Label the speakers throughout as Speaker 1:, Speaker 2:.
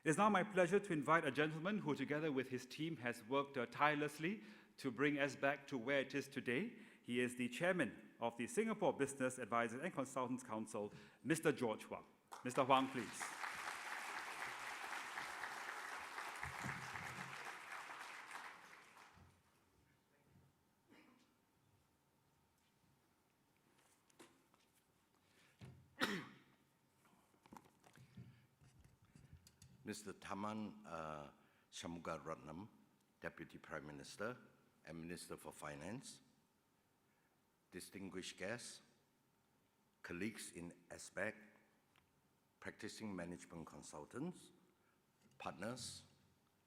Speaker 1: It is now my pleasure to invite a gentleman who, together with his team, has worked tirelessly to bring SBACC to where it is today. He is the chairman of the Singapore Business Advisors and Consultants Council, Mr. George Huang. Mr. Huang, please.
Speaker 2: Mr. Tharman Shanmugaratnam, Deputy Prime Minister and Minister for Finance, distinguished guests, colleagues in SBACC, practicing management consultants, partners,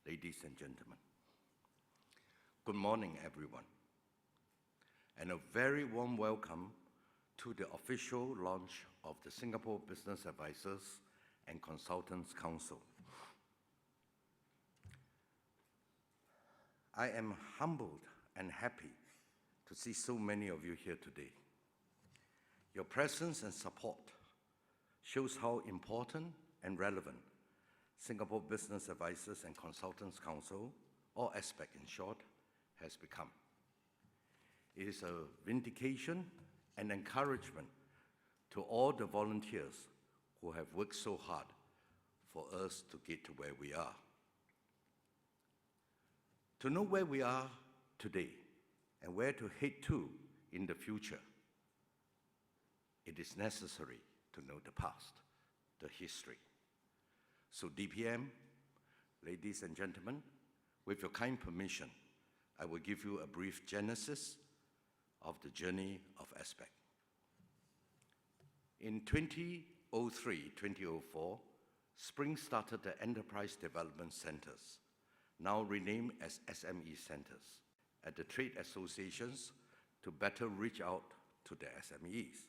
Speaker 2: ladies and gentlemen. Good morning, everyone, and a very warm welcome to the official launch of the Singapore Business Advisors and Consultants Council. I am humbled and happy to see so many of you here today. Your presence and support shows how important and relevant Singapore Business Advisors and Consultants Council, or SBACC in short, has become. It is a vindication and encouragement to all the volunteers who have worked so hard for us to get to where we are. To know where we are today and where to head to in the future, it is necessary to know the past, the history. So DPM, ladies and gentlemen, with your kind permission, I will give you a brief genesis of the journey of SBACC. In 2003-2004, Spring started the Enterprise Development Centers, now renamed as SME Centers, at the trade associations to better reach out to the SMEs.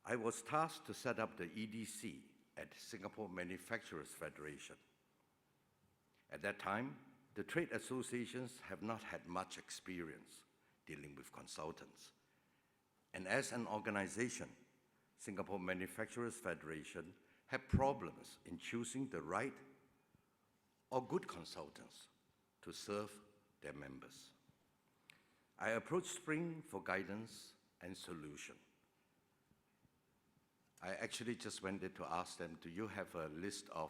Speaker 2: I was tasked to set up the EDC at Singapore Manufacturers Federation. At that time, the trade associations have not had much experience dealing with consultants. And as an organization, Singapore Manufacturers Federation had problems in choosing the right or good consultants to serve their members. I approached Spring for guidance and solution. I actually just went there to ask them, do you have a list of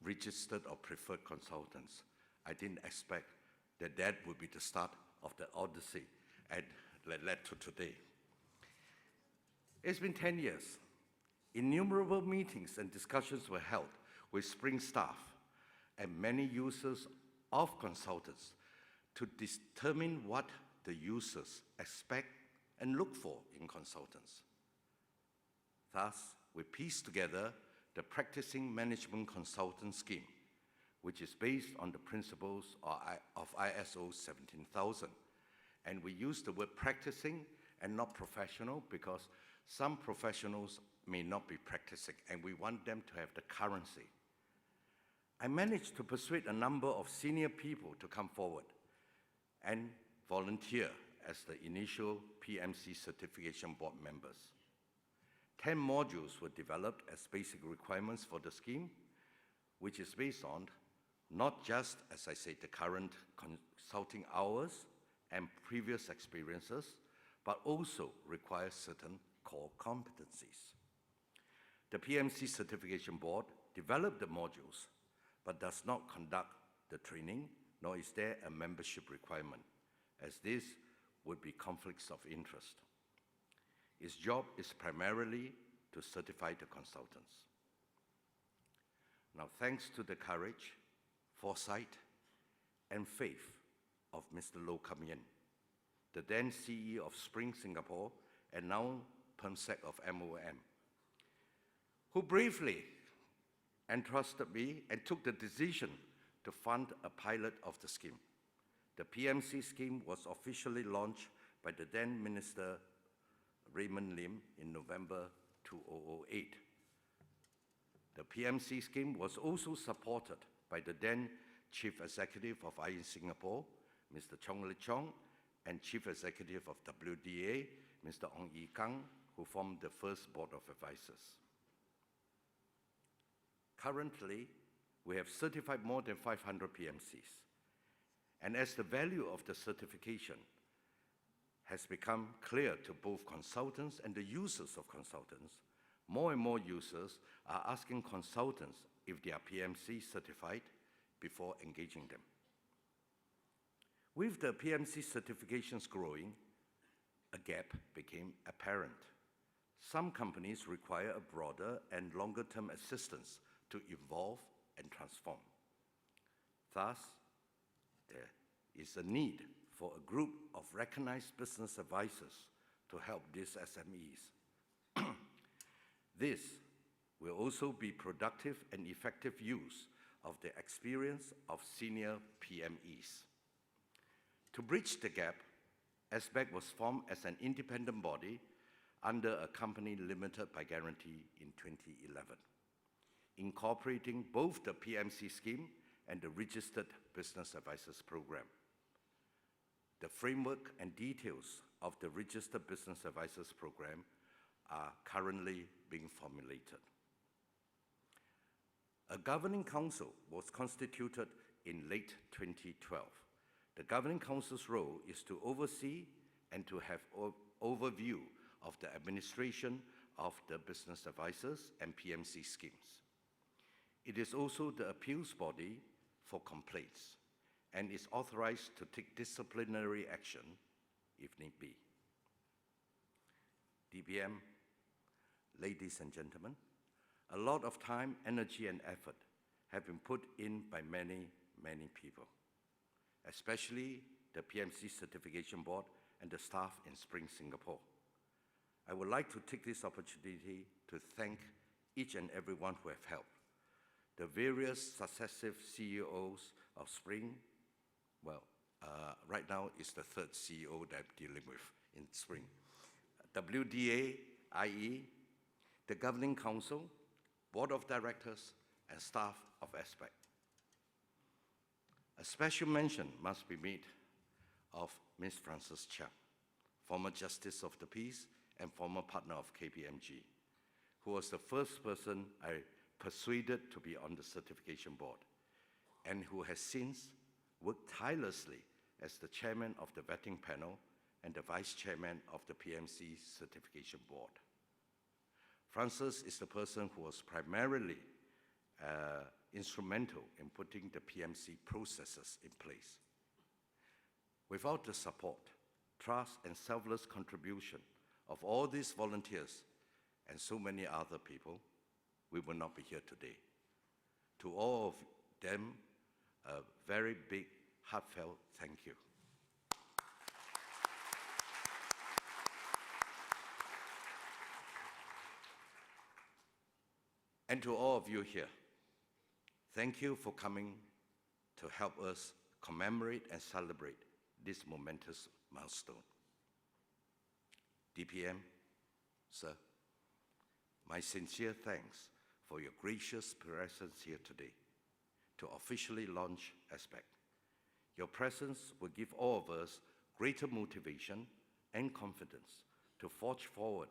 Speaker 2: registered or preferred consultants? I didn't expect that that would be the start of the odyssey and that led to today. It's been 10 years. Innumerable meetings and discussions were held with Spring staff and many users of consultants to determine what the users expect and look for in consultants. Thus, we pieced together the Practicing Management Consultant Scheme, which is based on the principles of ISO 17000. And we use the word practicing and not professional because some professionals may not be practicing, and we want them to have the currency. I managed to persuade a number of senior people to come forward and volunteer as the initial PMC Certification Board members. 10 modules were developed as basic requirements for the scheme, which is based on not just, as I say, the current consulting hours and previous experiences, but also requires certain core competencies. The PMC Certification Board developed the modules, but does not conduct the training, nor is there a membership requirement, as this would be conflicts of interest. Its job is primarily to certify the consultants. Now, thanks to the courage, foresight, and faith of Mr. Loh Kam Yen, the then CEO of Spring Singapore and now PermSec of MOM, who bravely entrusted me and took the decision to fund a pilot of the scheme. The PMC scheme was officially launched by the then Minister Raymond Lim in November 2008. The PMC scheme was also supported by the then Chief Executive of IE Singapore, Mr. Chong Li Chong, and Chief Executive of WDA, Mr. Ong Yi Kang, who formed the first Board of Advisors. Currently, we have certified more than 500 PMCs. And as the value of the certification has become clear to both consultants and the users of consultants, more and more users are asking consultants if they are PMC certified before engaging them. With the PMC certifications growing, a gap became apparent. Some companies require a broader and longer-term assistance to evolve and transform. Thus, there is a need for a group of recognized business advisors to help these SMEs. This will also be productive and effective use of the experience of senior PMEs. To bridge the gap, SBACC was formed as an independent body under a company limited by guarantee in 2011, incorporating both the PMC scheme and the Registered Business Advisors Program. The framework and details of the Registered Business Advisors Program are currently being formulated. A governing council was constituted in late 2012. The governing council's role is to oversee and to have overview of the administration of the business advisors and PMC schemes. It is also the appeals body for complaints and is authorized to take disciplinary action if need be. DBM, ladies and gentlemen, a lot of time, energy, and effort have been put in by many, many people, especially the PMC Certification Board and the staff in Spring, Singapore. I would like to take this opportunity to thank each and everyone who have helped. The various successive CEOs of Spring, well, right now it's the third CEO that I'm dealing with in Spring. WDA, IE, the Governing Council, Board of Directors, and staff of SBACC. A special mention must be made of Ms. Frances Chiang, former Justice of the Peace and former partner of KPMG, who was the first person I persuaded to be on the certification board, and who has since worked tirelessly as the chairman of the vetting panel and the vice chairman of the PMC certification board. Frances is the person who was primarily instrumental in putting the PMC processes in place. Without the support, trust, and selfless contribution of all these volunteers and so many other people, we will not be here today. To all of them, a very big, heartfelt thank you. And to all of you here, thank you for coming to help us commemorate and celebrate this momentous milestone. DPM, sir, my sincere thanks for your gracious presence here today to officially launch SBACC. Your presence will give all of us greater motivation and confidence to forge forward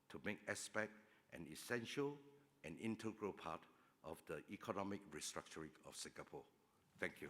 Speaker 2: to make SBACC an essential and integral part of the economic restructuring of Singapore. Thank you.